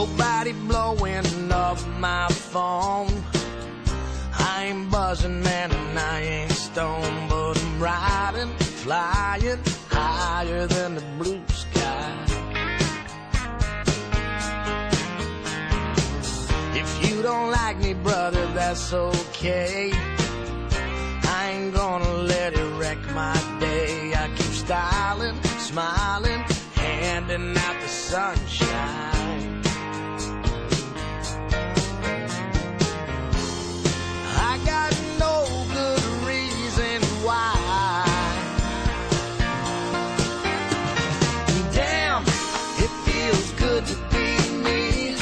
Nobody blowing up my phone. I ain't buzzing, man, and I ain't stoned, but I'm riding, flying higher than the blue sky. If you don't like me, brother, that's okay. I ain't gonna let it wreck my day. I keep styling, smiling, handing out the sunshine. I got no good reason why. Damn, it feels good to be me.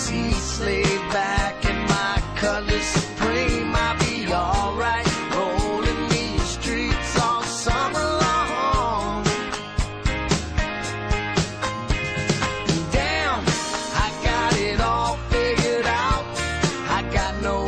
See, laid back in my colors supreme. I'll be alright, rolling these streets all summer long. Damn, I got it all figured out. I got no